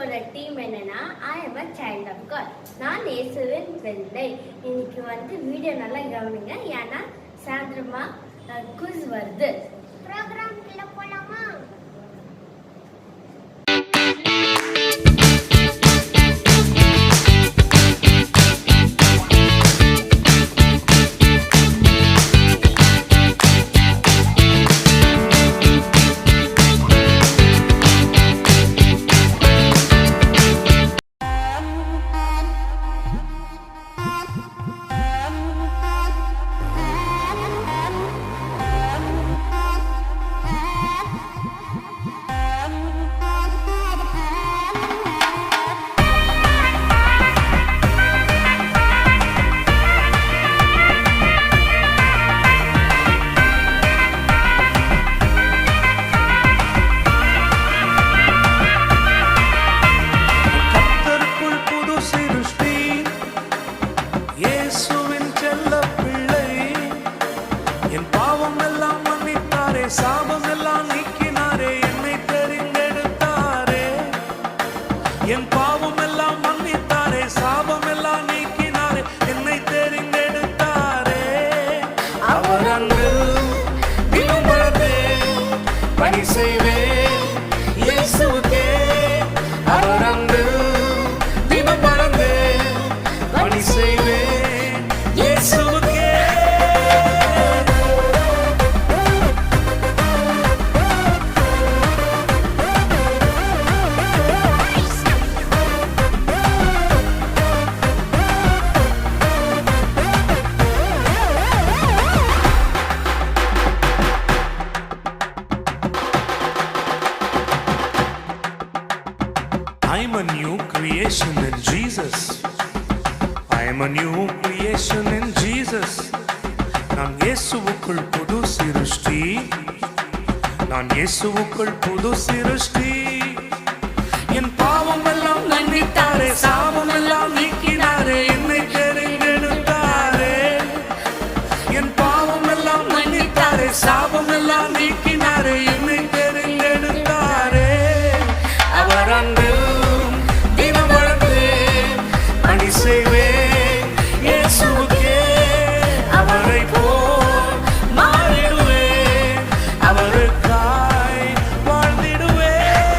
இயேசுவோட டீம் என்னன்னா I am a child of God. நான் இயேசுவின் பிள்ளை. இன்னைக்கு வீடியோ நல்லா கவனிங்க, ஏன்னா சாயந்தரமா குஸ் வருது. ப்ரோக்ராம்குள்ள போலாமா? சாபம் எல்லாம் நீக்கினாரே, என்னை தெரிந்தெடுத்தாரே. என் பாவம் எல்லாம் மன்னித்தாரே, சாபம் எல்லாம் நீக்கினாரே, என்னை தெரிந்தெடுத்தாரே. அவர் அன்று தினம் வளர்ந்தேன், பணி செய்வேன் இயேசுவுக்கே. அவர் அன்று தினம் வளர்ந்தேன், பணி செய்வேன் இயேசுவுக்கே. I'm a new creation in Jesus. I'm a new creation in Jesus. நான் இயேசுவுக்குள் புது சிருஷ்டி. நான் இயேசுவுக்குள் புது சிருஷ்டி. என் பாவம் எல்லாம் மன்னித்தாரே, சாபம் எல்லாம் நீக்கினாரே, என்னை தெரிந்தெடுத்தாரே. என் பாவம் எல்லாம் மன்னித்தாரே, சாபம் எல்லாம் நீக்கினாரே, என்னை தெரிந்தெடுத்தாரே. அவர் அன்று செய்வேன் இயேசுவுக்கே. அவரை போல் மாறிடுவேன், அவருக்காய் வாழ்ந்திடுவேன்.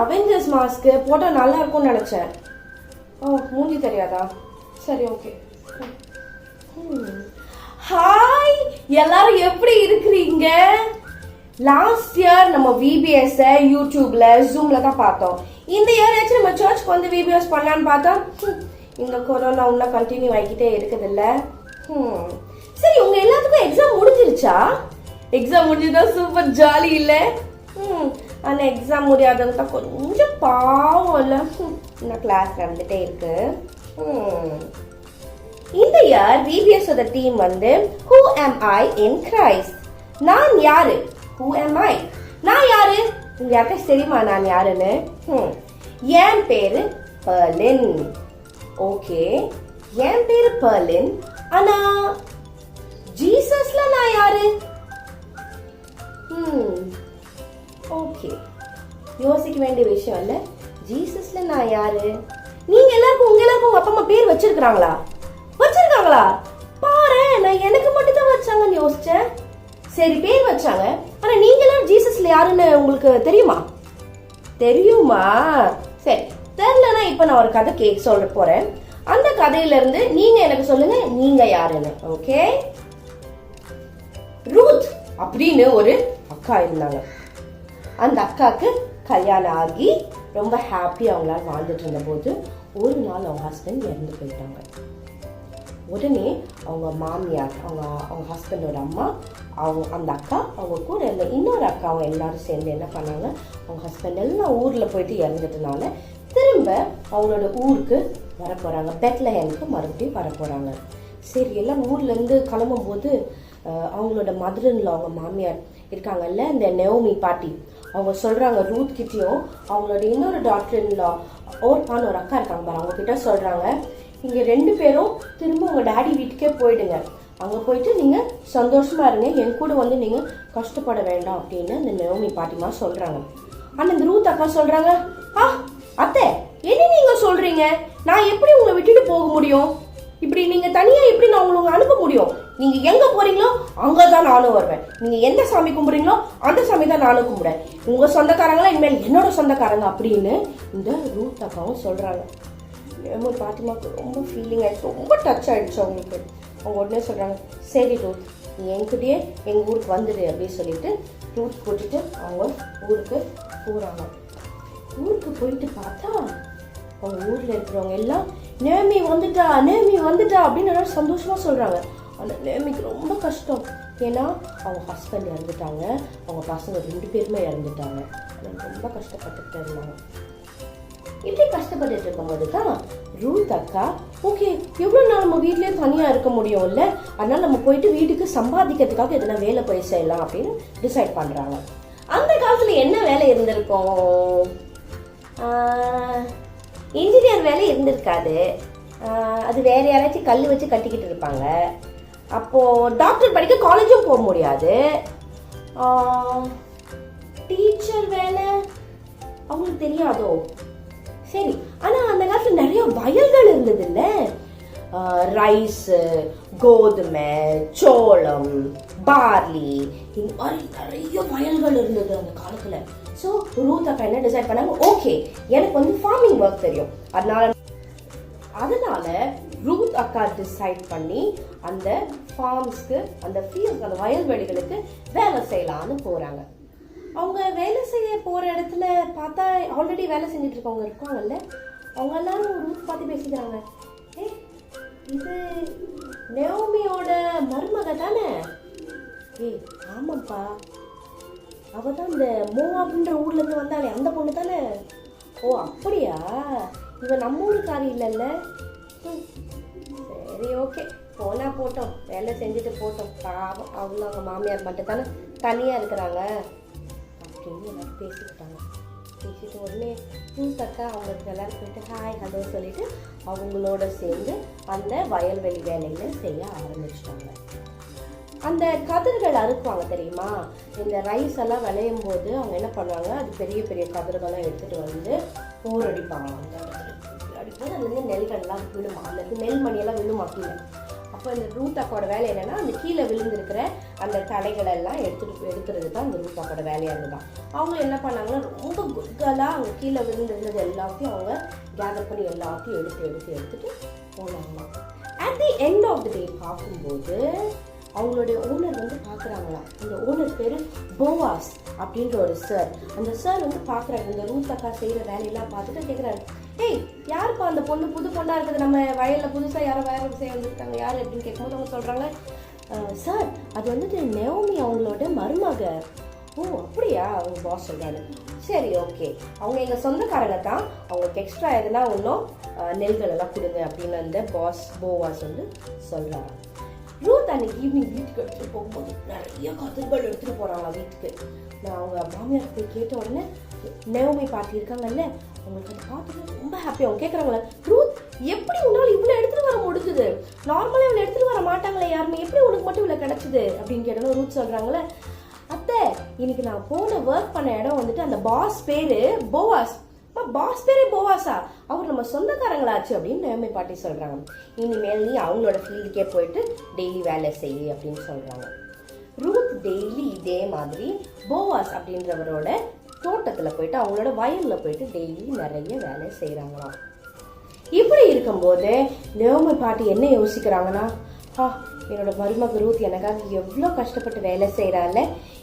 அவெஞ்சர்ஸ் மாஸ்க் போட்டா நல்லா இருக்கும்னு நினைச்சேன். ஓ மூஞ்சி தெரியாதா? சரி ஓகே. ஹாய் எல்லாரும் எப்படி இருக்கிறீங்க? லாஸ்ட் இயர் நம்ம VBS யூடியூப்ல ஜூம்ல தான் பார்த்தோம். இந்த இயர் ஆச்சு நம்ம சர்ச்சுக்கு வந்து VBS பண்ணலான்னு பார்த்தா இந்த கொரோனா இன்னும் கண்டினியூ ஆகிக்கிட்டே இருக்குது இல்ல. சரி உங்க எல்லாத்துக்கும் எக்ஸாம் முடிஞ்சிருச்சா? எக்ஸாம் முடிஞ்சதா சூப்பர் ஜாலி இல்ல. ஆனா எக்ஸாம் முடியாதவங்க கொஞ்சம் பாவம் இல்ல. இன்னும் கிளாஸ் நடந்துட்டே இருக்கு. இந்த இயர் VBS ஓட டீம் வந்து Who am I in Christ? நான் யாரு? Who am I? நான் யாரு? உங்க யாருக்கு தெரியுமா நான் யாருன்னு? என் பேரு பெர்லின். ஓகே என் பேரு பெர்லின். ஆனா ஜீசஸ்ல நான் யாரு? ஓகே யோசிக்க வேண்டிய விஷயம் இல்ல. ஜீசஸ்ல நான் யாரு? நீங்க எல்லாருக்கும் உங்க எல்லாருக்கும் உங்க அப்பா அம்மா பேர் வச்சிருக்காங்களா? பாரு நான் எனக்கு மட்டும் தான் வச்சாங்கன்னு யோசிச்சேன். சரி பேர் வச்சாங்க. ஆனா நீங்க எல்லாம் ஜீசஸ்ல யாருன்னு உங்களுக்கு தெரியுமா? தெரியுமா? சரி தெரியலன்னா இப்ப நான் ஒரு கதை சொல்ல போறேன். அந்த கதையில இருந்து நீங்க எனக்கு சொல்லுங்க நீங்க யாருன்னு. ஓகே. ரூத் அப்படின்னு ஒரு அக்கா இருந்தாங்க. அந்த அக்காக்கு கல்யாணம் ஆகி ரொம்ப ஹாப்பியா அவங்களால வாழ்ந்துட்டு இருந்த போது ஒரு நாள் அவங்க ஹஸ்பண்ட் இறந்து போயிட்டாங்க. உடனே அவங்க மாமியார் அவங்க ஹஸ்பண்டோட அம்மா அந்த அக்கா அவங்க கூட இருந்த இன்னொரு அக்காவும் எல்லாரும் சேர்ந்து என்ன பண்ணாங்க, அவங்க ஹஸ்பண்ட் எல்லாம் ஊர்ல போயிட்டு இறந்துட்டனால திரும்ப அவங்களோட ஊருக்கு வர போறாங்க. பெத்லஹேமுக்கு மறுபடியும் வர போறாங்க. சரி எல்லாம் ஊர்ல இருந்து கிளம்பும் போது அவங்களோட மதுரன்ல அவங்க மாமியார் இருக்காங்கல்ல இந்த நெவோமி பாட்டி, அவங்க சொல்றாங்க ரூத் கிட்டயும் அவங்களோட இன்னொரு டாக்டர் ஓர்பான்னு ஒரு அக்கா இருக்காங்க பாரு, அவங்க கிட்ட சொல்றாங்க நீங்க 2 பேரும் திரும்ப உங்க டாடி வீட்டுக்கே போயிடுங்க. அங்க போயிட்டு நீங்க சந்தோஷமா இருங்க, என் கூட வந்து நீங்க கஷ்டப்பட வேண்டாம் அப்படின்னு அந்த நெவோமி பாட்டிமா சொல்றாங்க. ஆனா இந்த ரூத் அக்கா சொல்றாங்க, அத்தை என்ன நீங்க சொல்றீங்க? நான் எப்படி உங்களை விட்டுட்டு போக முடியும்? இப்படி நீங்க தனியா எப்படி நான் உங்களுக்கு அனுப்ப முடியும்? நீங்க எங்க போறீங்களோ அங்கதான் நானும் வருவேன். நீங்க எந்த சாமி கும்பிடுறீங்களோ அந்த சாமி தான் நானும் கும்பிடுறேன். உங்க சொந்தக்காரங்களா இனிமேல் என்னோட சொந்தக்காரங்க அப்படின்னு இந்த ரூத் அக்காவும் சொல்றாங்க. பாட்டிமாக்கு ரொம்ப ஃபீலிங் ஆயிடுச்சு, ரொம்ப டச் ஆயிடுச்சு அவங்களுக்கு. அவங்க உடனே சொல்றாங்க, சரி ரூத் நீ என்கிட்டயே எங்க ஊருக்கு வந்துடு அப்படின்னு சொல்லிட்டு ரூத் கூட்டிட்டு அவங்க ஊருக்கு போறாங்க. ஊருக்கு போயிட்டு பார்த்தா அவங்க ஊர்ல இருக்கிறவங்க எல்லாம் நேமி வந்துட்டா அப்படின்னு எல்லாரும் சந்தோஷமா சொல்றாங்க. ஆனா நேமிக்கு ரொம்ப கஷ்டம். ஏன்னா அவங்க ஹஸ்பண்ட் இறந்துட்டாங்க, அவங்க பசங்க 2 பேருமே இறந்துட்டாங்க. ரொம்ப கஷ்டப்பட்டுட்டு இருந்தாங்க. இப்படி கஷ்டப்பட்டுட்டு இருக்கும்போது தான் ரூத் அக்கா ஓகே எவ்வளவு நாள் நம்ம வீட்லயே தனியா இருக்க முடியும் இல்ல, அதனால நம்ம போயிட்டு வீட்டுக்கு சம்பாதிக்கிறதுக்காக எதனா வேலை போய் செய்யலாம் அப்படின்னு டிசைட் பண்றாங்க. அந்த காலத்துல என்ன வேலை இருந்திருக்கும்? இன்ஜினியர் வேலை இருந்திருக்காது. அது வேற யாராச்சும் கல் வச்சு கட்டிக்கிட்டு இருப்பாங்க. அப்போ டாக்டர் படிக்க காலேஜும் போக முடியாது. டீச்சர் வேலை அவங்களுக்கு தெரியாதோ? சரி ஆனா அந்த காலத்துல நிறைய வயல்கள் இருந்தது இல்ல, ரைஸ், கோதுமை, சோளம், பார்லி, இந்த மாதிரி நிறைய வயல்கள் இருந்தது அந்த காலத்துல. ஸோ ரூத் அக்கா என்ன டிசைட் பண்ணாங்க, ஓகே எனக்கு வந்து ஃபார்மிங் ஒர்க் தெரியும், அதனால ரூத் அக்கா டிசைட் பண்ணி அந்த ஃபார்ம்ஸ்க்கு அந்த ஃபீல்ட்ஸ் அந்த வயல்வெளிகளுக்கு வேலை செய்யலான்னு போறாங்க. அவங்க வேலை செய்ய போற இடத்துல பார்த்தா ஆல்ரெடி வேலை செஞ்சுட்டு இருக்கவங்க இருக்காங்கல்ல, அவங்க எல்லாரும் ரூத் பார்த்து பேசிக்கிறாங்க, இது நெவோமியோட மருமக தானே? ஆமாப்பா அவதான் இந்த மோவாப்ன்ற ஊர்ல இருந்து வந்தாலே அந்த பொண்ணு தானே? ஓ அப்படியா, இவ நம்ம ஊருக்காரி இல்லைல்ல? சரி ஓகே போனா போட்டோம், வேலை செஞ்சுட்டு போட்டோம், பாவம் அவங்க அவங்க மாமியார் மட்டும் தானே தனியா இருக்கிறாங்க அப்படின்னு எல்லாரும் பேசிக்கிட்டாங்க. பேசிட்டு உடனே அக்கா அவங்களுக்கு எல்லாரும் போயிட்டு ஹாய் ஹலோ சொல்லிட்டு அவங்களோட சேர்ந்து அந்த வயல்வெளி வேலையில செய்ய ஆரம்பிச்சிட்டாங்க. அந்த கதிர்கள் அறுப்பாங்க தெரியுமா, இந்த ரைஸ் எல்லாம் விளையும் போது அவங்க என்ன பண்ணுவாங்க, அது பெரிய பெரிய கதிர்களெல்லாம் எடுத்துட்டு வந்து போர் அடிப்பாங்க. அந்த இடத்துல அடிப்போது அதுலேருந்து நெல்கள்லாம் விழுமா, அதுலேருந்து நெல் மணியெல்லாம் விழுமா கீழே. அப்போ இந்த ரூத் அக்காவோட வேலை என்னன்னா அந்த கீழே விழுந்திருக்கிற அந்த தலைகளை எல்லாம் எடுக்கிறது தான் இந்த ரூத் அக்காவோட வேலையாக இருந்ததான். அவங்க என்ன பண்ணாங்கன்னா ரொம்ப குட்கலாக அவங்க கீழே விழுந்திருந்தது எல்லாத்தையும் அவங்க கேதர் பண்ணி எல்லாத்தையும் எடுத்துட்டு போனாங்களாம். At the end of the day பார்க்கும்போது அவங்களுடைய ஓனர் வந்து பார்க்குறாங்களாம். அந்த ஓனர் பேர் போவாஸ் அப்படின்ற ஒரு சார். அந்த சார் வந்து பார்க்குறாங்க, இந்த ரூத் அக்கா செய்கிற வேலையெல்லாம் பார்த்துட்டு கேட்குறாரு, ஏய் யாருப்பா அந்த பொண்ணு, புது பொண்ணாக இருக்குது, நம்ம வயலில் புதுசாக யாரோ வேலை செய்ய வந்துருக்காங்க யார் அப்படின்னு கேட்கும்போது அவங்க சொல்கிறாங்க, சார் அது வந்துட்டு நெயோமி அவங்களோட மருமக. ஓ அப்படியா, அவங்க பாஸ் சொல்கிறாரு. சரி ஓகே, அவங்க எங்கள் சொந்தக்காரங்க தான், அவங்களுக்கு எக்ஸ்ட்ரா எதுனா ஒன்றும் நெல்கள் எல்லாம் கொடுங்க அப்படின்னு அந்த போவாஸ் வந்து சொல்கிறாங்க. ரூத் அன்னைக்கு ஈவினிங் வீட்டுக்கு எடுத்துகிட்டு போகும்போது நிறைய கதிர்கள் எடுத்துகிட்டு போகிறாங்களா வீட்டுக்கு. நான் அவங்க மாமியார் போய் கேட்ட உடனே நெயோமி பாட்டி இருக்காங்கல்ல, அவங்களுக்கு அதை பார்த்துட்டு ரொம்ப ஹாப்பி. அவங்க கேட்குறாங்களே, ரூத் எப்படி உன்னால் இவ்வளோ எடுத்துகிட்டு வர முடிஞ்சுது, நார்மலாக இவ்வளோ எடுத்துகிட்டு வர மாட்டாங்களே யாருமே, எப்படி உனக்கு மட்டும் இவ்வளோ கிடச்சிது அப்படின்னு கேட்டோன்னா ரூத் சொல்கிறாங்களே, அத்தை இன்னைக்கு நான் போன ஒர்க் பண்ண இடம் வந்துட்டு அந்த பாஸ் பேரு போவாஸ். பாஸ் பேரே போவாஸா, அவர் நம்ம சொந்தக்காரங்களாச்சு அப்படின்னு நெயோமி பாட்டி சொல்றாங்க. இனிமேல் நீ அவங்களோட ஃபீல்டுக்கே போயிட்டு டெய்லி வேலை செய்ய அப்படின்னு சொல்றாங்க. ரூத் டெய்லி இதே மாதிரி போவாஸ் அப்படின்றவரோட தோட்டத்துல போயிட்டு அவங்களோட வயல்ல போயிட்டு டெய்லி நிறைய வேலை செய்யறாங்களாம். இப்படி இருக்கும்போது நெயோமி பாட்டி என்ன யோசிக்கிறாங்கன்னா, என்னோட மருமக ரூத் எனக்காக எவ்வளோ கஷ்டப்பட்டு வேலை செய்கிறாள்,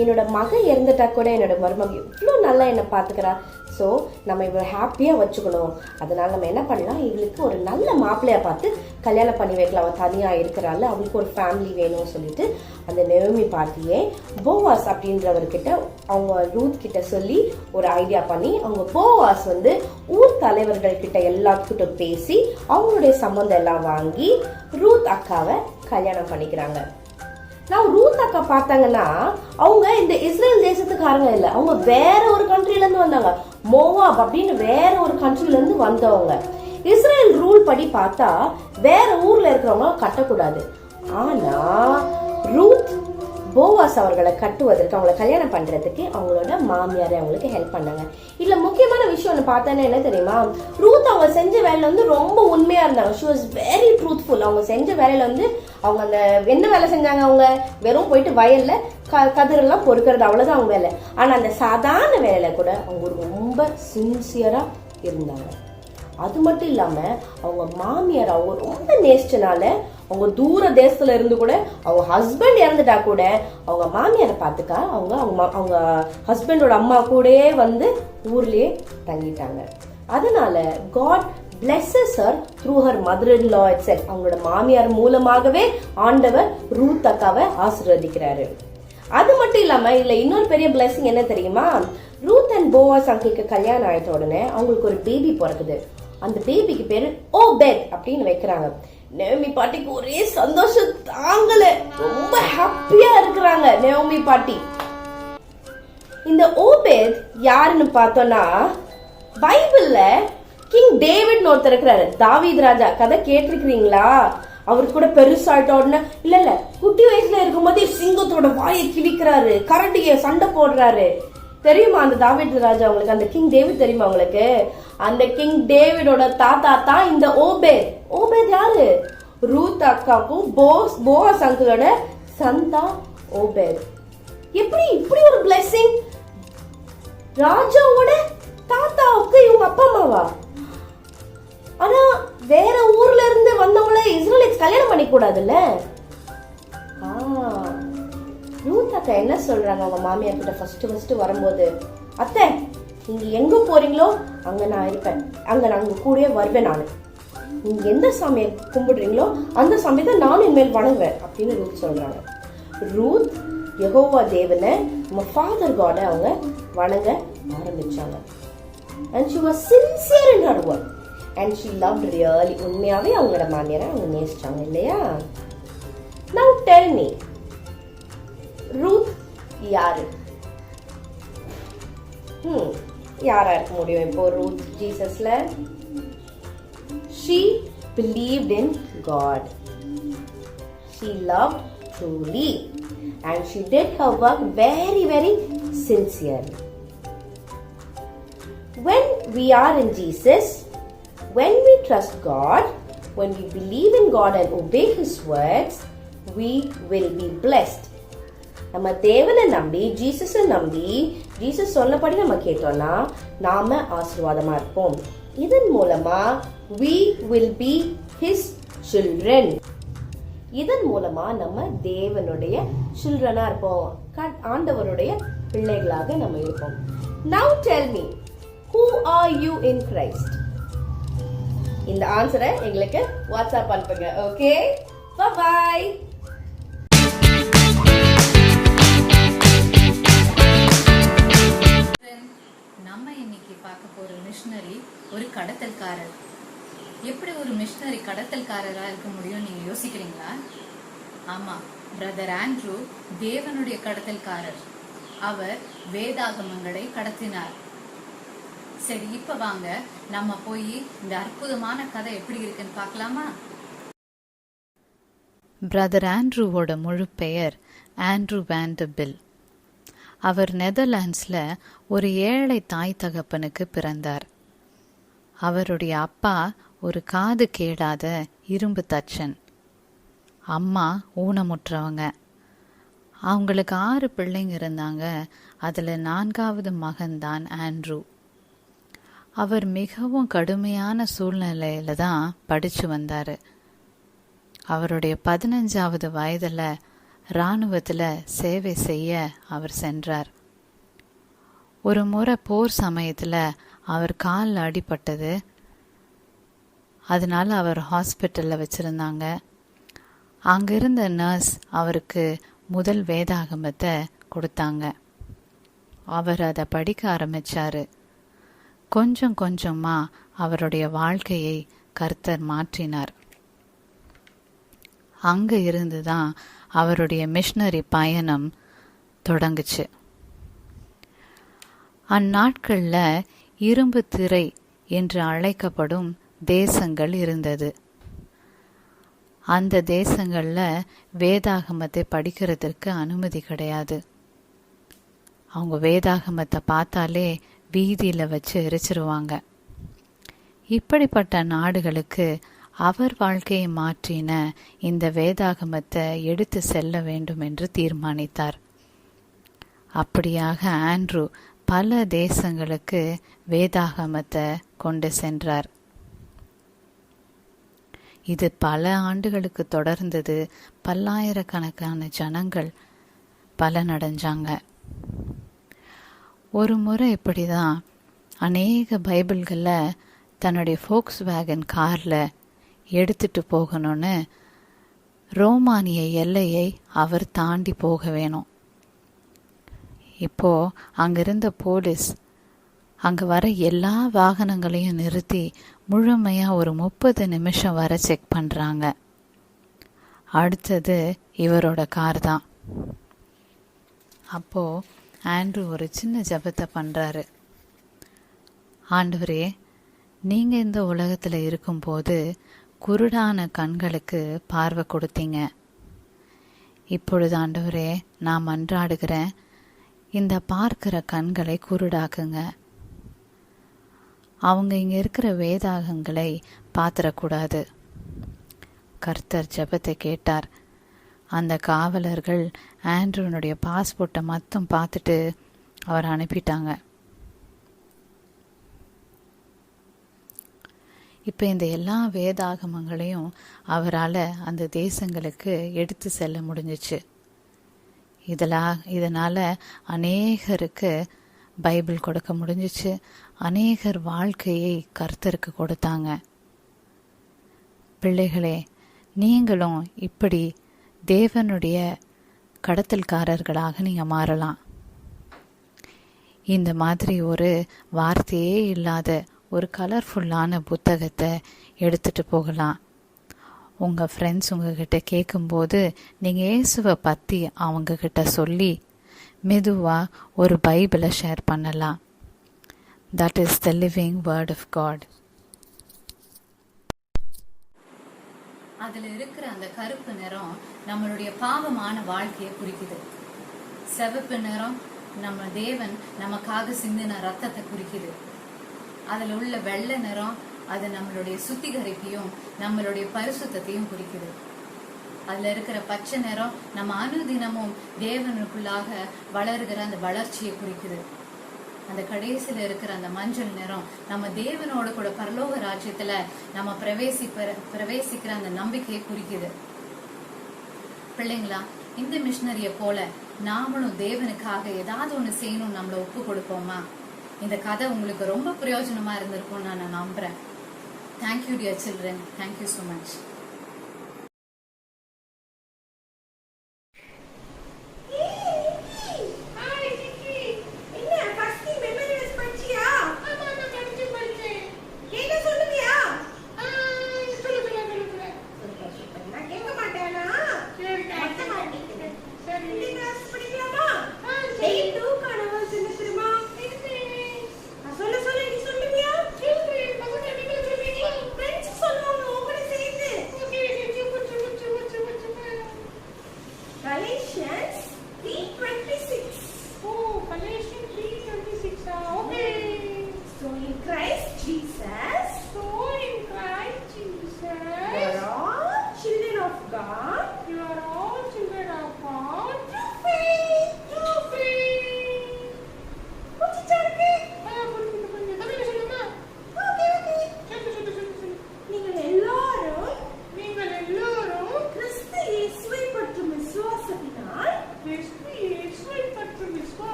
என்னோட மகன் இறந்துட்டா கூட என்னோட மருமக எவ்வளோ நல்லா என்னை பார்த்துக்கிறா, ஸோ நம்ம இவ்வளோ ஹாப்பியாக வச்சுக்கணும், அதனால் நம்ம என்ன பண்ணலாம், இவளுக்கு ஒரு நல்ல மாப்பிள்ளையை பார்த்து கல்யாணம் பண்ணி வைக்கலாம், அவள் தனியாக இருக்கிறாள், அவளுக்கு ஒரு ஃபேமிலி வேணும்னு சொல்லிட்டு அந்த நெயோமி பாட்டியே போவாஸ் அப்படின்றவர்கிட்ட அவங்க ரூத் கிட்ட சொல்லி ஒரு ஐடியா பண்ணி அவங்க போவாஸ் வந்து ஊர் தலைவர்கள் கிட்ட எல்லாத்துக்கிட்ட பேசி அவங்களுடைய சம்மந்தம் எல்லாம் வாங்கி ரூத் அக்காவை கல்யாணம் பண்ணிக்கிறாங்க. நான் ரூத் அக்கா பார்த்தாங்கன்னா அவங்க இந்த இஸ்ரேல் தேசத்துக்காரங்க இல்லை, அவங்க வேற ஒரு கண்ட்ரில இருந்து வந்தாங்க, மோவாப் அப்படின்னு வேற ஒரு கண்ட்ரில இருந்து வந்தவங்க. இஸ்ரேல் ரூல் படி பார்த்தா வேற ஊர்ல இருக்கிறவங்க கட்டக்கூடாது. ஆனா ரூத் போவாஸ் அவர்களை கட்டுவதற்கு, அவங்களை கல்யாணம் பண்றதுக்கு அவங்களோட மாமியார் அவங்களுக்கு ஹெல்ப் பண்ணாங்க. இல்ல முக்கியமான விஷயம் ஒன்று பார்த்தேன்னா என்ன தெரியுமா, ரூத் அவங்க செஞ்ச வேலையில வந்து ரொம்ப உண்மையா இருந்தாங்க. She was very truthful. அவங்க செஞ்ச வேலையில வந்து அவங்க அந்த என்ன வேலை செஞ்சாங்க, அவங்க வெறும் போயிட்டு வயல்ல கதிரெல்லாம் பொறுக்கிறது, அவ்வளவுதான் அவங்க வேலை. ஆனா அந்த சாதாரண வேலையில கூட அவங்க ரொம்ப சின்சியரா இருந்தாங்க. அது மட்டும் இல்லாம அவங்க மாமியார் அவங்க ரொம்ப நேசிச்சனால அவங்க தூர தேசத்துல இருந்து கூட அவங்க ஹஸ்பண்ட் இறந்துட்டா கூட அவங்க மாமியாரை பார்த்துக்கா அவங்க அவங்க ஹஸ்பண்டோட அம்மா கூடயே வந்து ஊர்லயே தங்கிட்டாங்க. அதனால God blesses her through her mother-in-law itself. அவங்களோட மாமியார் மூலமாகவே ஆண்டவர் ரூத் அக்காவை ஆசீர்வதிக்கிறாரு. அது மட்டும் இல்லாம இல்ல இன்னொரு பெரிய பிளெஸிங் என்ன தெரியுமா, ரூத் அண்ட் போவாஸ் அங்கிளுக்கு கல்யாணம் ஆயிட்ட உடனே அவங்களுக்கு ஒரு பேபி பிறக்குது. அந்த பேபிக்கு பேரு ஓபேத் அப்படின்னு வைக்கிறாங்க. நெயோமி பாட்டிக்கு ஒரே சந்தோஷம் தாங்கல, ரொம்ப ஹாப்பியா இருக்கிறாங்க நெயோமி பாட்டி. இந்த ஓபேத் யாருன்னு பார்த்தோம்னா பைபிள்ல கிங் டேவிட் ஒருத்தர் இருக்கிறாரு, தாவீது ராஜா. கதை கேட்டிருக்கிறீங்களா? அவருக்கு கூட பெருசாயிட்ட உடனே இல்ல குட்டி வயசுல இருக்கும் போதே சிங்கத்தோட வாயை கிழிக்கிறாரு, கரண்டிய சண்டை போடுறாரு. தெரியுமா அந்த தாவீது ராஜா உங்களுக்கு? அந்த கிங் டேவிட் தெரியுமா உங்களுக்கு? அந்த கிங் டேவிடோட தாத்தா தான் இந்த ஓபேத். ஓபேத் யாரு? ரூத் அக்காவுக்கும் போவாஸ் அங்கிளோட சந்தா ஓபேத். எப்படி இப்படி ஒரு பிளெஸிங்? ராஜாவோட தாத்தாவுக்கு இவங்க அப்பா அம்மாவா? ஆனா வேற ஊர்ல இருந்து வந்தவங்கள இஸ்ரேலுக்கு கல்யாணம் பண்ணிக்க கூடாதுல்ல? ரூத் அக்கா என்ன சொல்றாங்க அவங்க மாமியார் கிட்ட ஃபர்ஸ்ட் வரும்போது, அத்தை நீங்க எங்க போறீங்களோ அங்க நான் இருப்பேன், அங்க நான் உங்க கூடயே வருவேன், நானு நீங்க எந்த சாமியை கும்பிடுறீங்களோ அந்த சாமியை தான் நானும் இனிமேல் வணங்குவேன் அப்படின்னு ரூத் சொல்றாங்க. ரூத் யெகோவா தேவனை நம்ம ஃபாதர் காட அவங்க வணங்க ஆரம்பிச்சாங்க. and she was sincere in her work and she loved really. உண்மையாவே அவங்களோட மாமியாரை அவங்க நேசிச்சாங்க இல்லையா? now tell me, ரூத் யாரு? யாரா இருக்க முடியும் இப்போ Ruth ஜீசஸ்ல? she believed in God, she loved truly and she did her work very very sincerely. When we are in Jesus, when we trust God, when we believe in God and obey His words, we will be blessed. நம்ம தேவனை நம்பி ஜீசஸை நம்பி Jesus சொன்னபடி நம்ம கேட்டோம்னா நாம ஆசீர்வாதமா இருப்போம். இதன் மூலமா we will be His children. இதன் மூலமா நம்ம தேவனுடைய சில்ட்ரனா இருப்போம், ஆண்டவருடைய பிள்ளைகளாக நம்ம இருப்போம். Now tell me, who are you in Christ? இந்த ஆன்சரை எங்களுக்கு வாட்ஸ்அப் அனுப்புங்க. Okay, bye bye. நம்ம இன்னைக்கு பார்க்க போற மிஷனரி ஒரு கடத்தல்காரர். எப்படி ஒரு மிஷனரி கடத்தல்காரரா இருக்க முடியும் நீங்க யோசிக்கிறீங்களா? ஆமா, பிரதர் ஆண்ட்ரூ தேவனுடைய கடத்தல்காரர். அவர் வேதாகமங்களை கடத்தினார். சரி, இப்ப வாங்க நம்ம போய் இந்த அற்புதமான கதை எப்படி இருக்குன்னு பார்க்கலாமா? பிரதர் ஆண்ட்ரூவோட முழு பெயர் ஆண்ட்ரூ வேண்டர்பில். அவர் நெதர்லாண்ட்ஸ்ல ஒரு ஏழை தாய் தகப்பனுக்கு பிறந்தார். அவருடைய அப்பா ஒரு காது கேளாத இரும்பு தச்சன், அம்மா ஊனமுற்றவங்க. அவங்களுக்கு 6 பிள்ளைங்க இருந்தாங்க. அதுல 4வது மகன்தான் ஆண்ட்ரூ. அவர் மிகவும் கடுமையான சூழ்நிலையில தான் படிச்சு வந்தாரு. அவருடைய 15வது வயதுல இராணுவத்துல சேவை செய்ய அவர் சென்றார். ஒரு முறை போர் சமயத்துல அவர் காலில் அடிபட்டது. அதனால அவர் ஹாஸ்பிட்டல்ல வச்சிருந்தாங்க. அங்க இருந்த நர்ஸ் அவருக்கு முதல் வேதாகமத்தை கொடுத்தாங்க. அவர் அதை படிக்க ஆரம்பிச்சாரு. கொஞ்சம் கொஞ்சமா அவருடைய வாழ்க்கையை கர்த்தர் மாற்றினார். அங்க இருந்துதான் அவருடைய மிஷனரி பயணம் தொடங்குச்சு. அந்நாட்கள்ல இரும்பு திரை என்று அழைக்கப்படும் தேசங்கள் இருந்தது. அந்த தேசங்கள்ல வேதாகமத்தை படிக்கிறதுக்கு அனுமதி கிடையாது. அவங்க வேதாகமத்தை பார்த்தாலே வீதியில வச்சு எரிச்சிருவாங்க. இப்படிப்பட்ட நாடுகளுக்கு அவர் வாழ்க்கையை மாற்றின இந்த வேதாகமத்தை எடுத்து செல்ல வேண்டும் என்று தீர்மானித்தார். அப்படியாக ஆண்ட்ரூ பல தேசங்களுக்கு வேதாகமத்தை கொண்டு சென்றார். இது பல ஆண்டுகளுக்கு தொடர்ந்தது. பல்லாயிரக்கணக்கான ஜனங்கள் பலனடைஞ்சாங்க. ஒரு முறை இப்படிதான் அநேக பைபிள்களை தன்னுடைய ஃபோக்ஸ் வேகன் கார்ல எடுத்துட்டு போகணும்னு ரோமானிய எல்லையை அவர் தாண்டி போக வேணும். இப்போ அங்கிருந்த போலீஸ் அங்க வர எல்லா வாகனங்களையும் நிறுத்தி முழுமையா ஒரு 30 நிமிஷம் வர செக் பண்றாங்க. அடுத்தது இவரோட கார் தான். அப்போ ஆண்ட்ரூ ஒரு சின்ன ஜெபத்தை பண்றாரு. ஆண்டவரே, நீங்க இந்த உலகத்துல இருக்கும்போது குருடான கண்களுக்கு பார்வை கொடுத்தீங்க. இப்பொழுது ஆண்டவரே, நான் மன்றாடுகிறேன், இந்த பார்க்கிற கண்களை குருடாக்குங்க. அவங்க இங்க இருக்கிற வேதாகங்களை பாத்திரக்கூடாது. கர்த்தர் ஜெபத்தை கேட்டார். அந்த காவலர்கள் ஆண்ட்ரூனுடைய பாஸ்போர்ட்டை மட்டும் பார்த்துட்டு அவர் அனுப்பிட்டாங்க. இப்போ இந்த எல்லா வேதாகமங்களையும் அவரால் அந்த தேசங்களுக்கு எடுத்து செல்ல முடிஞ்சிச்சு. இதனால அநேகருக்கு பைபிள் கொடுக்க முடிஞ்சிச்சு. அநேகர் வாழ்க்கையை கர்த்தருக்கு கொடுத்தாங்க. பிள்ளைகளே, நீங்களும் இப்படி தேவனுடைய கடத்தல்காரர்களாக நீங்க மாறலாம். இந்த மாதிரி ஒரு வார்த்தையே இல்லாத ஒரு கலர்ஃபுல்லான புத்தகத்தை எடுத்துட்டு போகலாம். உங்க ஃப்ரெண்ட்ஸ் உங்ககிட்ட கேட்கும்போது நீங்க இயேசுவை பத்தி அவங்க கிட்ட சொல்லி மெதுவா ஒரு பைபிளை ஷேர் பண்ணலாம். That is the living word of God. அதுல இருக்கிற அந்த கருப்பு நிறம் நம்மளுடைய பாவமான வாழ்க்கையை குறிக்குது. சிவப்பு நிறம் நம்ம தேவன் நமக்காக சிந்தின ரத்தத்தை குறிக்குது. அதுல உள்ள வெள்ளை நிறம் அது நம்மளுடைய சுத்திகரிப்பையும் நம்மளுடைய பரிசுத்தத்தையும் குறிக்குது. அதுல இருக்கிற பச்சை நிறம் நம்ம அனுதினமும் தேவனுக்குள்ளாக வளருகிற அந்த வளர்ச்சியை குறிக்குது. அந்த கடைசியில இருக்கிற அந்த மஞ்சள் நிறம் நம்ம தேவனோட கூட பரலோக ராஜ்யத்துல நம்ம பிரவேசிக்கிற அந்த நம்பிக்கையை குறிக்குது. பிள்ளைங்களா, இந்த மிஷனரிய போல நாமளும் தேவனுக்காக ஏதாவது ஒண்ணு செய்யணும் நம்மள ஒப்பு கொடுப்போமா? இந்த கதை உங்களுக்கு ரொம்ப பிரயோஜனமா இருந்திருக்கும் நான் நம்புறேன். Thank you dear children. Thank you so much.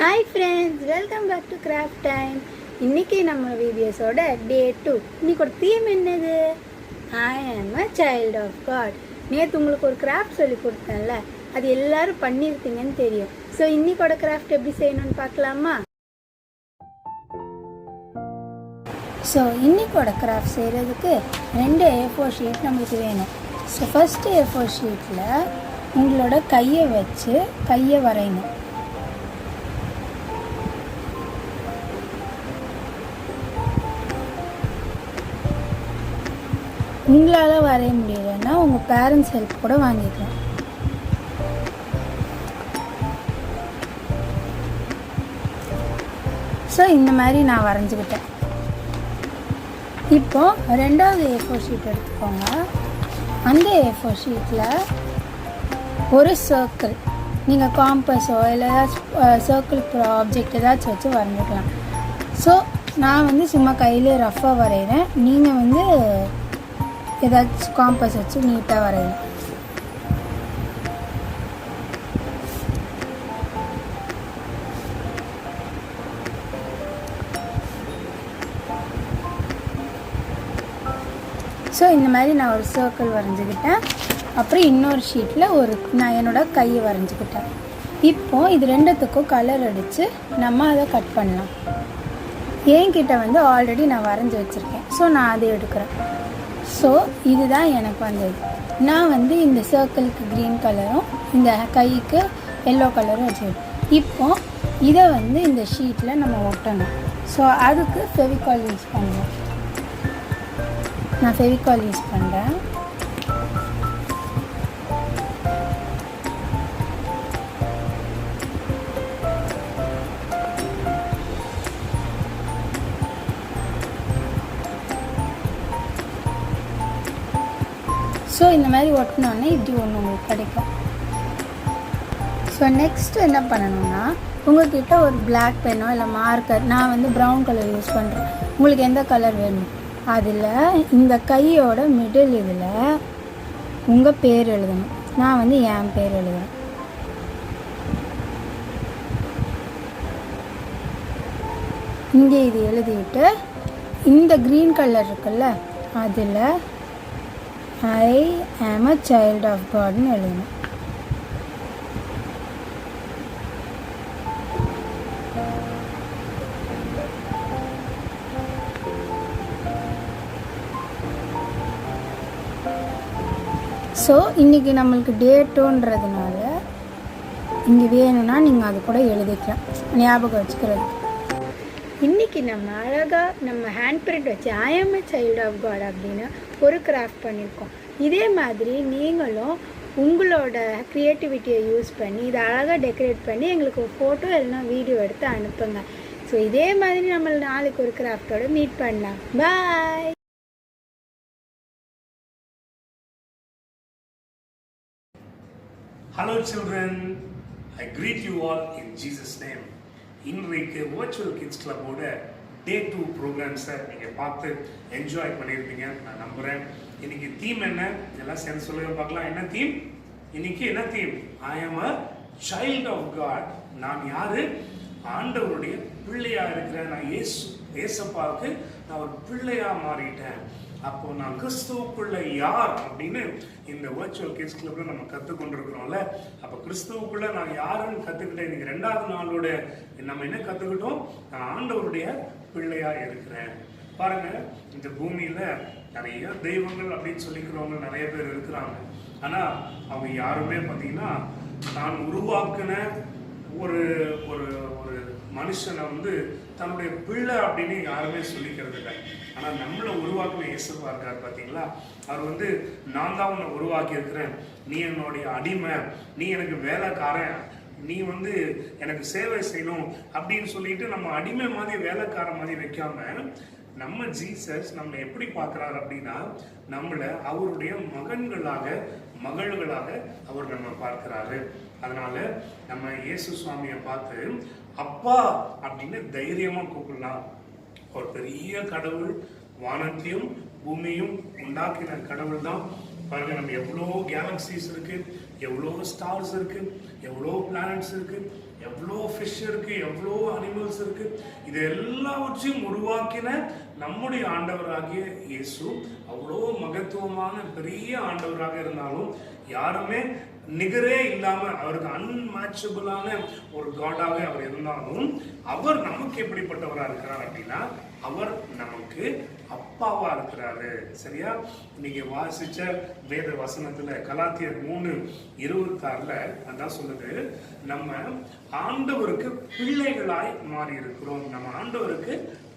Hi friends, welcome back to craft time. இன்றைக்கி நம்ம வீடியோஸோட டே 2. இன்னைக்கு ஒரு தீம் என்னது? ஐ ஆம் அ சைல்ட் ஆஃப் காட். நேற்று உங்களுக்கு ஒரு கிராஃப்ட் சொல்லி கொடுத்தேன்ல, அது எல்லாரும் பண்ணியிருப்பீங்கன்னு தெரியும். ஸோ இன்னைக்கோட கிராஃப்ட் எப்படி செய்யணும்னு பார்க்கலாமா? ஸோ இன்னைக்கோட கிராஃப்ட் செய்கிறதுக்கு 2 A4 ஷீட் நம்மளுக்கு வேணும். ஸோ ஃபஸ்ட்டு A4 ஷீட்டில் உங்களோட கையை வச்சு கையை வரையணும். உங்களால் வரைய முடியலைன்னா உங்கள் பேரண்ட்ஸ் ஹெல்ப் கூட வாங்கிக்கலாம். ஸோ இந்த மாதிரி நான் வரைஞ்சிக்கிட்டேன். இப்போது 2வது A4 ஷீட் எடுத்துக்கோங்க. அந்த A4 ஷீட்டில் ஒரு சர்க்கிள், நீங்கள் காம்பஸோ இல்லை ஏதாச்சும் சர்க்கிள் ஆப்ஜெக்ட் ஏதாச்சும் வச்சு வரைஞ்சிக்கலாம். ஸோ நான் வந்து சும்மா கையில் ரஃப்பாக வரைகிறேன். நீங்கள் வந்து ஏதாச்சும் காம்பஸ் வச்சு நீட்டாக வரையலாம். ஸோ இந்த மாதிரி நான் ஒரு சர்க்கிள் வரைஞ்சிக்கிட்டேன். அப்புறம் இன்னொரு ஷீட்டில் நான் என்னோடய கையை வரைஞ்சிக்கிட்டேன். இப்போது இது 2த்துக்கும் கலர் அடித்து நம்ம அதை கட் பண்ணலாம். என்கிட்ட வந்து ஆல்ரெடி நான் வரைஞ்சி வச்சுருக்கேன். ஸோ நான் அதை எடுக்கிறேன். ஸோ இதுதான் எனக்கு வந்தது. நான் வந்து இந்த சர்க்கிளுக்கு க்ரீன் கலரும் இந்த கைக்கு எல்லோ கலரும் வச்சுருக்கேன். இப்போது இதை வந்து இந்த ஷீட்டில் நம்ம ஒட்டணும். ஸோ அதுக்கு ஃபெவிகால் யூஸ் பண்ணுவோம். நான் ஃபெவிகால் யூஸ் பண்ணுறேன். ஸோ இந்த மாதிரி ஒட்டினோடனே இப்படி ஒன்று உங்களுக்கு கிடைக்கும். ஸோ நெக்ஸ்ட் என்ன பண்ணணும்னா, உங்கள்கிட்ட ஒரு பிளாக் பென்னோ இல்லை மார்க்கர், நான் வந்து ப்ரௌன் கலர் யூஸ் பண்ணுறேன், உங்களுக்கு எந்த கலர் வேணும், அதில் இந்த கையோட மிடில் இதில் உங்கள் பேர் எழுதணும். நான் வந்து என் பேர் எழுதுறேன். இங்கே இது எழுதிட்டு இந்த க்ரீன் கலர் இருக்குல்ல, அதில் I am a child of God ன்னு எழுதணும். ஸோ இன்றைக்கி நம்மளுக்கு டே 2ன்றதுனால இங்கே வேணும்னா நீங்கள் அது கூட எழுதிக்கலாம் ஞாபகம் வச்சுக்கிறது. இன்றைக்கி நம்ம அழகாக நம்ம ஹேண்ட் பிரிண்ட் வச்சு I am a child of God அப்படின்னு ஒரு கிராஃப்ட் பண்ணியிருக்கோம். இதே மாதிரி நீங்களும் உங்களோட க்ரியேட்டிவிட்டியை யூஸ் பண்ணி இதை அழகாக டெக்கரேட் பண்ணி எங்களுக்கு ஒரு ஃபோட்டோ இல்லைனா வீடியோ எடுத்து அனுப்புங்க. ஸோ இதே மாதிரி நம்ம நாளைக்கு ஒரு கிராஃப்டோட மீட் பண்ணலாம். பாய். Hello children, I greet you all in Jesus name. இன்றைக்கு வர்ச்சுவல் கிட்ஸ் கிளப்போட டே 2 ப்ரோக்ராம்ஸை நீங்கள் பார்த்து என்ஜாய் பண்ணியிருப்பீங்க நான் நம்புகிறேன். இன்னைக்கு தீம் என்ன எல்லாம் சேர்ந்து சொல்லுங்க பார்க்கலாம். என்ன தீம் இன்னைக்கு? என்ன தீம்? ஐ ஆம் அ சைல்ட் ஆஃப் காட். நான் யாரு? ஆண்டவருடைய பிள்ளையா இருக்கிறேன். நான் ஏசப்பாவுக்கு நான் ஒரு பிள்ளையா மாறிட்டேன். அப்போ நான் கிறிஸ்துவுக்குள்ள யார் அப்படின்னு இந்த வர்ச்சுவல் கிட்ஸ் கிளப்ல நம்ம கற்றுக்கொண்டிருக்கிறோம்ல. அப்போ கிறிஸ்துவுக்குள்ள நான் யாருன்னு கற்றுக்கிட்டேன். இன்னைக்கு 2வது நாளோட நம்ம என்ன கற்றுக்கிட்டோம்? நான் ஆண்டவருடைய பிள்ளையா இருக்கிறேன். பாருங்க, இந்த பூமியில நிறைய தெய்வங்கள் அப்படின்னு சொல்லிக்கிறவங்க நிறைய பேர் இருக்கிறாங்க. ஆனா அவங்க யாருமே பார்த்தீங்கன்னா நான் உருவாக்குன ஒரு ஒரு ஒரு மனுஷனை தன்னுடைய பிள்ளை அப்படின்னு யாருமே சொல்லிக்கிறது இல்லை. ஆனால் நம்மளை உருவாக்குன இயேசுவா இருக்கார் பார்த்தீங்களா? அவர் நான் தான் உன்னை உருவாக்கி இருக்கிறேன், நீ என்னுடைய அடிமை, நீ எனக்கு வேலைக்காரன், நீ எனக்கு சேவை செய்யணும் அப்படின்னு சொல்லிட்டு நம்ம அடிமை மாதிரி வேலைக்கார மாதிரி வைக்காம நம்ம ஜீசஸ் நம்மளை எப்படி பார்க்கிறார் அப்படின்னா நம்மளை அவருடைய மகன்களாக மகள்களாக அவர் நம்ம பார்க்கிறாரு. அதனால நம்ம இயேசு சுவாமியை பார்த்து அப்பா அப்படின்னு தைரியமா கூப்பிடலாம். ஒரு பெரிய கடவுள், வானத்தையும் பூமியும் உண்டாக்கின கடவுள் தான். பாருங்க, நம்ம எவ்வளோ கேலக்சிஸ் இருக்கு, எவ்வளோ ஸ்டார்ஸ் இருக்கு, எவ்வளோ பிளானட்ஸ் இருக்கு, எவ்வளோ ஃபிஷ் இருக்கு, எவ்வளோ அனிமல்ஸ் இருக்கு. இது எல்லாவற்றையும் உருவாக்கின நம்முடைய ஆண்டவராகிய இயேசு அவ்வளோ மகத்துவமான பெரிய ஆண்டவராக இருந்தாலும் யாருமே நிகரே இல்லாம அவருக்கு அன்மேட்சபிளான ஒரு காடாக அவர் இருந்தாலும் அவர் நமக்கு எப்படிப்பட்டவரா இருக்கிறார் அப்படின்னா அவர் நமக்கு அப்பாவா இருக்கிறாரு. சரியா? நீங்க வாசிச்ச வேத வசனத்துல கலாத்தியர் 3:26 அதான் சொல்லுது, நம்ம ஆண்டவருக்கு பிள்ளைகளாய் மாறி இருக்கிறோம். நம்ம ஆண்டவருக்கு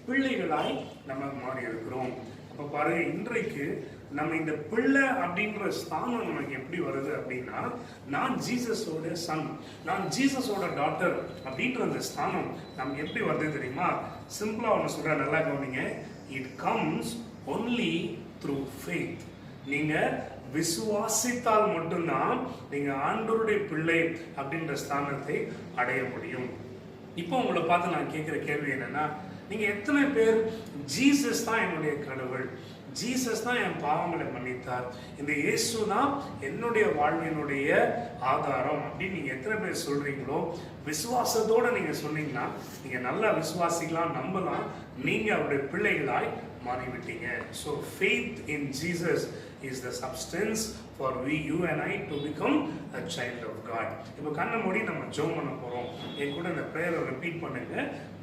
பிள்ளைகளாய் நம்ம மாறி இருக்கிறோம். அப்ப பாருங்க, இன்றைக்கு நம்ம இந்த பிள்ளை அப்படின்ற ஸ்தானம் நமக்கு எப்படி வருது அப்படின்னா நான் ஜீசஸோட சன், நான் ஜீசஸோட டாட்டர் அப்படின்ற அந்த ஸ்தானம் நமக்கு எப்படி வருது தெரியுமா? சிம்பிளா ஒன்று சொல்ற, நல்லா கவனிங்க. It comes only through faith. நீங்க விசுவாசித்தால் மட்டும்தான் நீங்க ஆண்டவருடைய பிள்ளை அப்படின்ற ஸ்தானத்தை அடைய முடியும். இப்போ உங்களை பார்த்து நான் கேட்கிற கேள்வி என்னன்னா, நீங்க எத்தனை பேர் ஜீசஸ் தான் என்னுடைய கடவுள், ஜீசஸ் தான் என் பாவங்களை மன்னித்தார், இந்த இயேசு தான் என்னுடைய வாழ்வினுடைய ஆதாரம் அப்படின்னு நீங்க எத்தனை பேர் சொல்றீங்களோ, விசுவாசத்தோட நீங்க சொன்னீங்கன்னா நீங்க நல்லா விசுவாசிக்கலாம், நம்பலாம், நீங்க அவருடைய பிள்ளைகளாய் மாறிவிட்டீங்க. So faith in Jesus is the substance for you and I to become a child of God. இப்போ கண்ணை மூடி நம்ம ஜெபம் பண்ண போறோம். என் கூட இந்த பிரேயரை ரிப்பீட் பண்ணுங்க.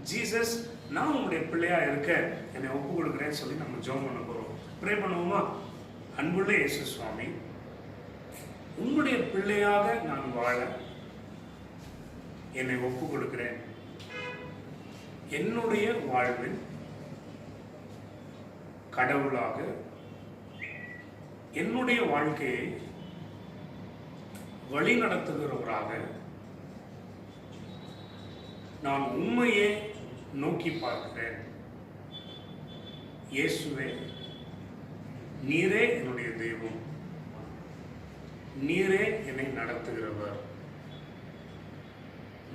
ஜீசஸ், நான் உங்களுடைய பிள்ளையா இருக்க என்னை ஒப்பு கொடுக்குறேன்னு சொல்லி நம்ம ஜெபம் பண்ண போறோம். ப்ரே பண்ணுவோமா? அன்புள்ள இயேசு சுவாமி, உங்களுடைய பிள்ளையாக நான் வாழ என்னை ஒப்பு கொடுக்கிறேன். என்னுடைய வாழ்வில் கடவுளாக என்னுடைய வாழ்க்கையை வழி நடத்துகிறவராக நான் உண்மையே நோக்கி பார்க்கிறேன். இயேசுவே, நீரே என்னுடைய தெய்வம், நீரே என்னை நடத்துகிறவர்.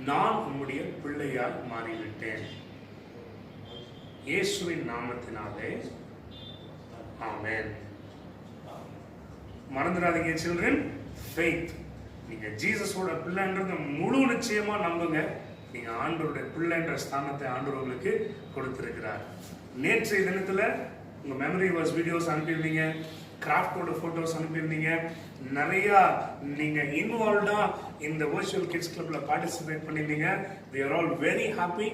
நான் உம்முடைய பிள்ளையால் மாறிவிட்டேன். இயேசுவின் நாமத்தினாலே ஆமென். மறந்துடாதீங்க சில்ட்ரன், ஃபெய்த். நீங்க ஜீசஸோட பிள்ளைன்றது முழு நிச்சயமா நம்புங்க. நீங்க ஆண்டவருடைய பிள்ளைன்ற ஸ்தானத்தை ஆண்டவர் உங்களுக்கு கொடுத்திருக்கிறார். நேற்றைய தினத்துல உங்க மெமரி வர்ஸ் வீடியோஸ் அனுப்பியிருந்தீங்க, கிராஃப்டோட போட்டோஸ் அனுப்பியிருந்தீங்க, நிறைய நீங்க இன்வால்வ்டா இந்த Virtual Kids Clubல பார்ட்டிசிபேட் பண்ணிருந்தீங்க. We are all very happy.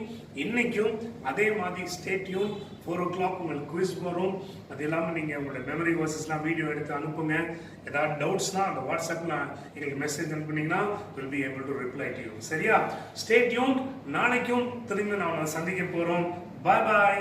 இன்னைக்கும் அதே மாதிரி stay tuned. 4 o'clock உங்களுக்கு குவிஸ் வரும். அது இல்லாமல் நீங்கள் உங்களோட மெமரி வர்சஸ்லாம் வீடியோ எடுத்து அனுப்புங்க. ஏதாவது டவுட்ஸ்னால் அந்த வாட்ஸ்அப்பில் எங்களுக்கு message அனுப்புனீங்கன்னா will be able to reply to you. சரியா? Stay tuned. நாளைக்கும் திரும்பி நான் சந்திக்க போகிறோம். Bye bye.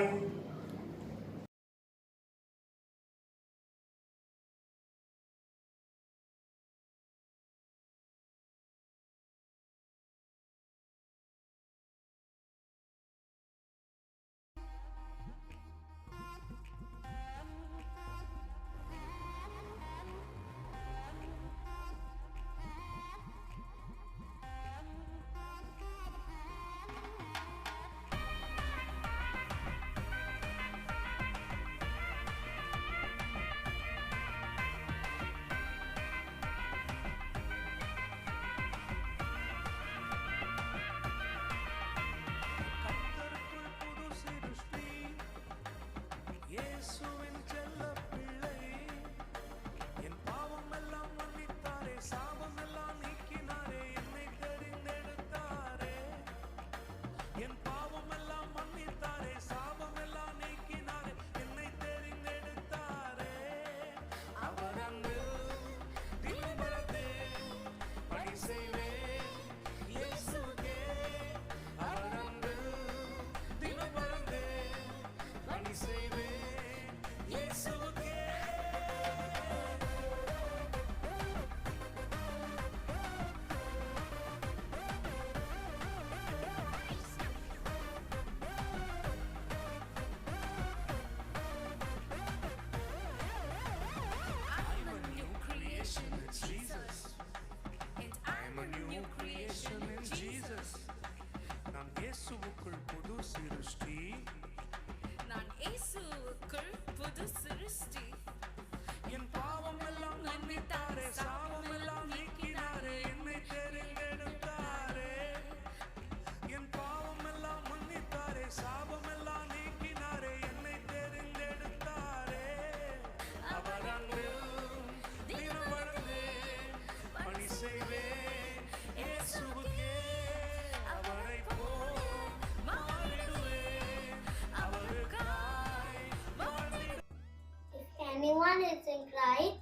anyone is in Christ,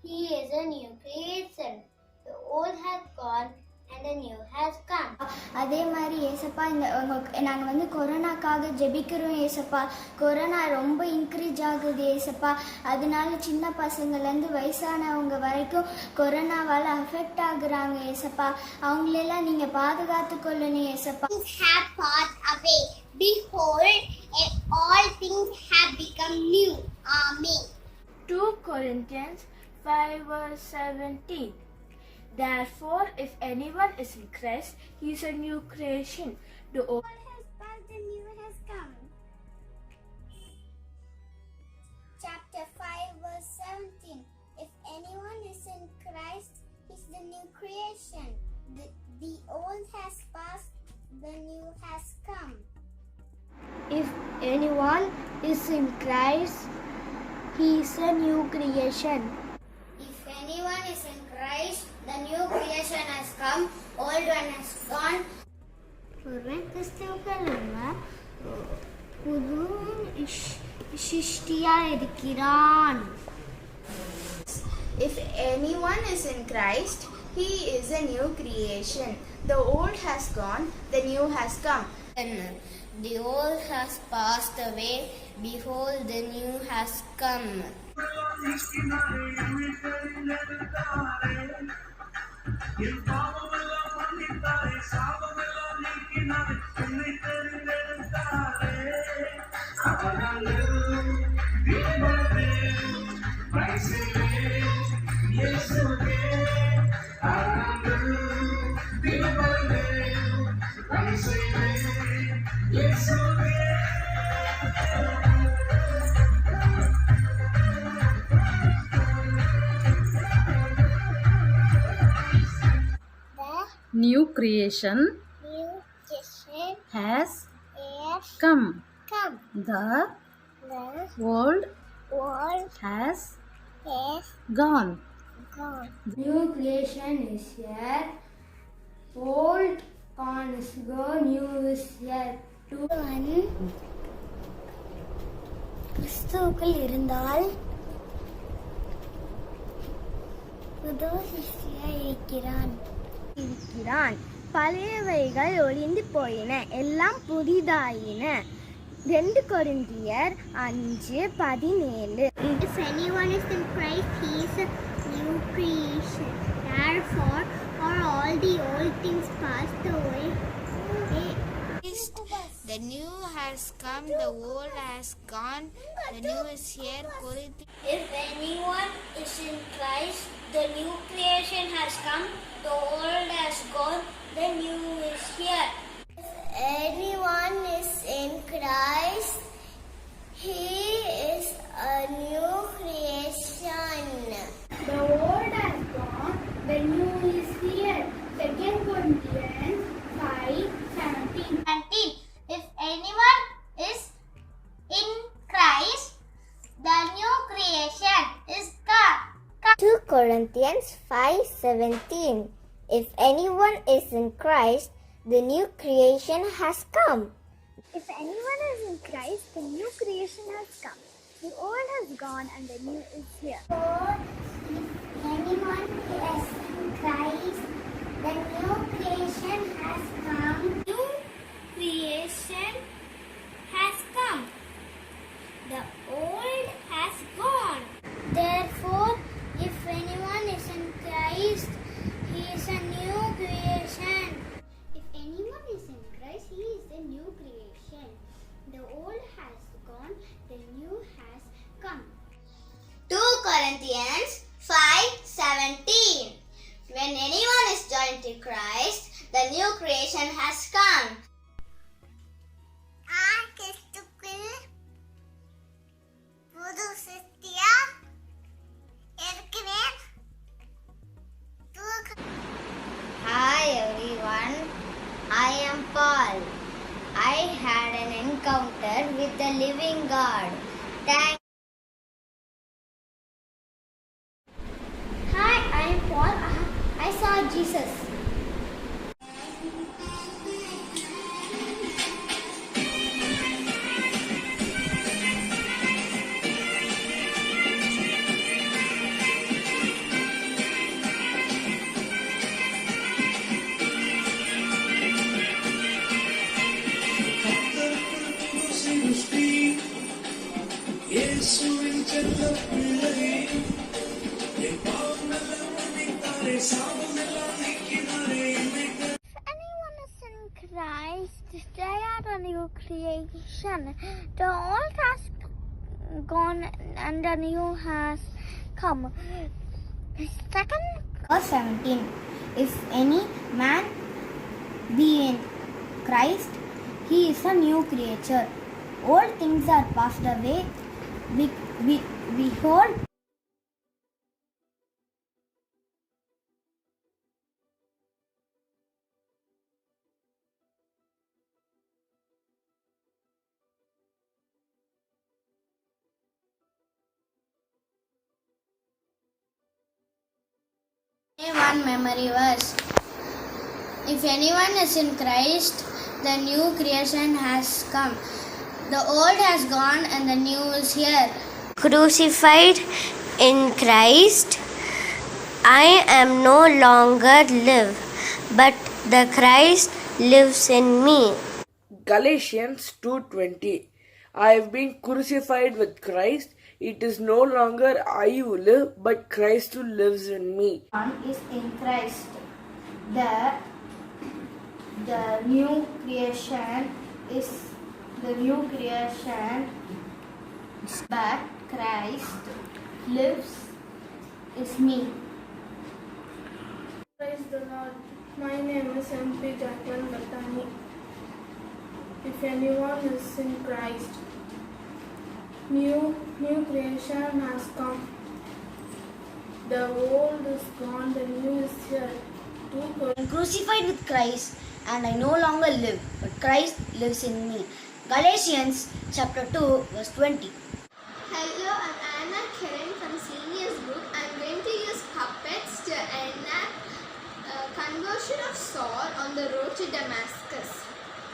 he is a new creation. The old has gone and the new has come. அதே மாதிரி ஏசப்பா நாங்கள் வந்து கொரோனாக்காக ஜெபிக்கிறோம் ஏசப்பா. கொரோனா ரொம்ப இன்க்ரீஸ் ஆகுது ஏசப்பா. அதனால சின்ன பசங்கள்லேருந்து வயசானவங்க வரைக்கும் கொரோனாவால் அஃபெக்ட் ஆகுறாங்க ஏசப்பா. அவங்களெல்லாம் நீங்கள் பாதுகாத்து கொள்ளணும் ஏசப்பா. Have passed away. Behold, all things have become new. Amen. 2 Corinthians 5 verse 17. Therefore, if anyone is in Christ, he is a new creation. The old has passed, the new has come. Chapter 5 verse 17. If anyone is in Christ, he is the new creation. The old has passed, the new has come. If anyone is in Christ, he is a new creation. If anyone is in Christ, the new creation has come, old one has gone. புது சிருஷ்டியா இருக்கிறான். If anyone is in Christ, he is a new creation. The old has gone, the new has come. The old has passed away, behold, the new has come. New creation has come. The old has gone. New creation is here. Old gone is gone, new is here. கிறிஸ்துவுக்குள் இருந்தால் புது சிருஷ்டியாய் இருக்கிறான். பழையவைகள் ஒளிந்து போயின, எல்லாம் புதிதாயின. 2 கொரிந்தியர் 5:17. If anyone is in Christ, he is a new creation. Therefore, are all the old things passed away. The new has come, the old has gone, the new is here. If anyone is in Christ, the new creation has come, the old has gone, the new is here. If anyone is in Christ, he is a new creation. The old has gone, the new is here. 2 Corinthians 5:17. If anyone is in Christ, the new creation is come. 2 Corinthians 5:17. If anyone is in Christ, the new creation has come. If anyone is in Christ, the new creation has come. The old has gone and the new is here. If anyone is in Christ, the new creation has come. New creation has come, the old has gone. Therefore, if anyone is in Christ, he is a new creation. If anyone is in Christ, he is a new creation. The old has gone, the new has come. 2 Corinthians 5:17. When anyone is joined to Christ, the new creation has come. Hi everyone, I am Paul. I had an encounter with the living God. Hi, I am Paul. I saw Jesus. Christ, they are a new creation. The old has gone and the new has come. 2 If any man be in Christ, he is a new creature. Old things are passed away. Behold, one memory verse. If anyone is in Christ, the new creation has come. The old has gone and the new is here. Crucified in Christ, I am no longer live, but the Christ lives in me. Galatians 2:20. I have been crucified with Christ. It is no longer I who live, but Christ who lives in me. One is in Christ. The new creation is the new creation, but Christ lives is me. Praise the Lord. My name is MP Jacqueline Battani. If anyone is in Christ, new creation has come. The old is gone, the new is here. I am crucified with Christ, and I no longer live, but Christ lives in me. Galatians chapter 2, verse 20. Hello, I'm Anna Karen from Seniors Group. I'm going to use puppets to enact conversation conversion of Saul on the road to Damascus.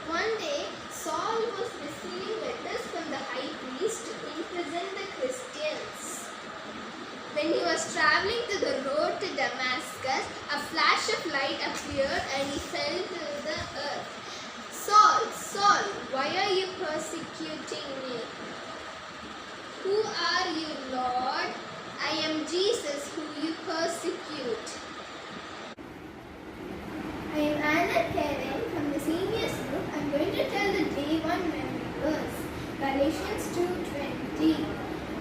One day, Saul was receiving letters from the high priest to imprison the Christians. When he was traveling to the road to Damascus, a flash of light appeared and he fell to the earth. Saul, Saul, why are you persecuting me? Who are you, Lord? I am Jesus who you persecute. I am Anna Karen from the seniors group. I'm going to tell the day one memory verse, Galatians 2:20.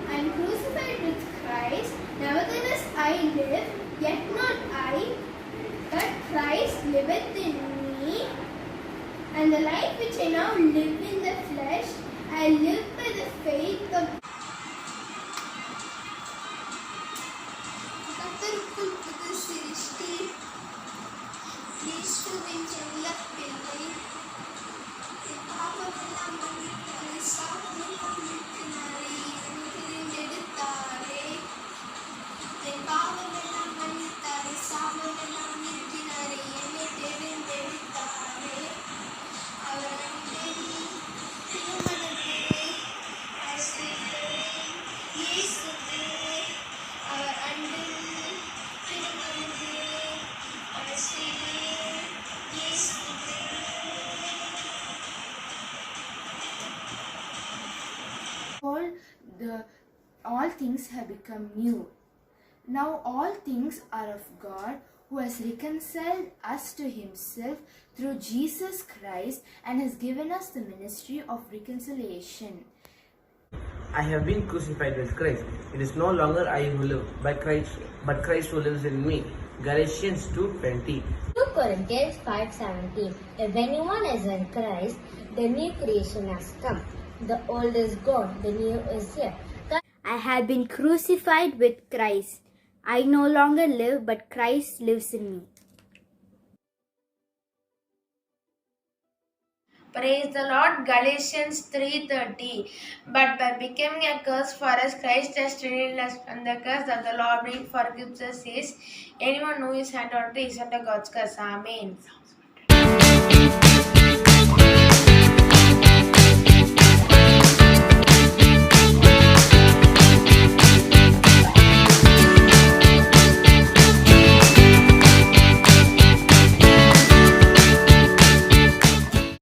I am crucified with Christ. Nevertheless I live, yet not I, but Christ liveth in me. And the life which I now live in the flesh, I live by the faith of கர்த்தருக்குள் புது சிருஷ்டி, இயேசுவின் செல்ல பிள்ளை, என் பாவமெல்லாம் மன்னித்தாரே, சாபமெல்லாம் நீக்கினாரே, என்னை தெரிந்தெடுத்தாரே. என் பாவமெல்லாம் மன்னித்தாரே, சாபமெல்லாம் நீக்கினாரே, என்னை தெரிந்தெடுத்தாரே. அவர் அன்பே திருமணமே, அரசியலே, இயேசுவே. அவர் அன்பே திருமணமே, அரசியலே, இயேசுவே. All things have become new. Now all things are of God, who has reconciled us to himself through Jesus Christ and has given us the ministry of reconciliation. I have been crucified with Christ. It is no longer I who live, but Christ who lives in me. Galatians 2:20. 2 Corinthians 5:17. If anyone is in Christ, the new creation has come. The old is gone, the new is here. I have been crucified with Christ. I no longer live, but Christ lives in me. Praise the Lord. Galatians 3:30. But by becoming a curse for us, Christ has redeemed us from the curse of the law, being forgives us is anyone who is handed to is under God's curse. Amen.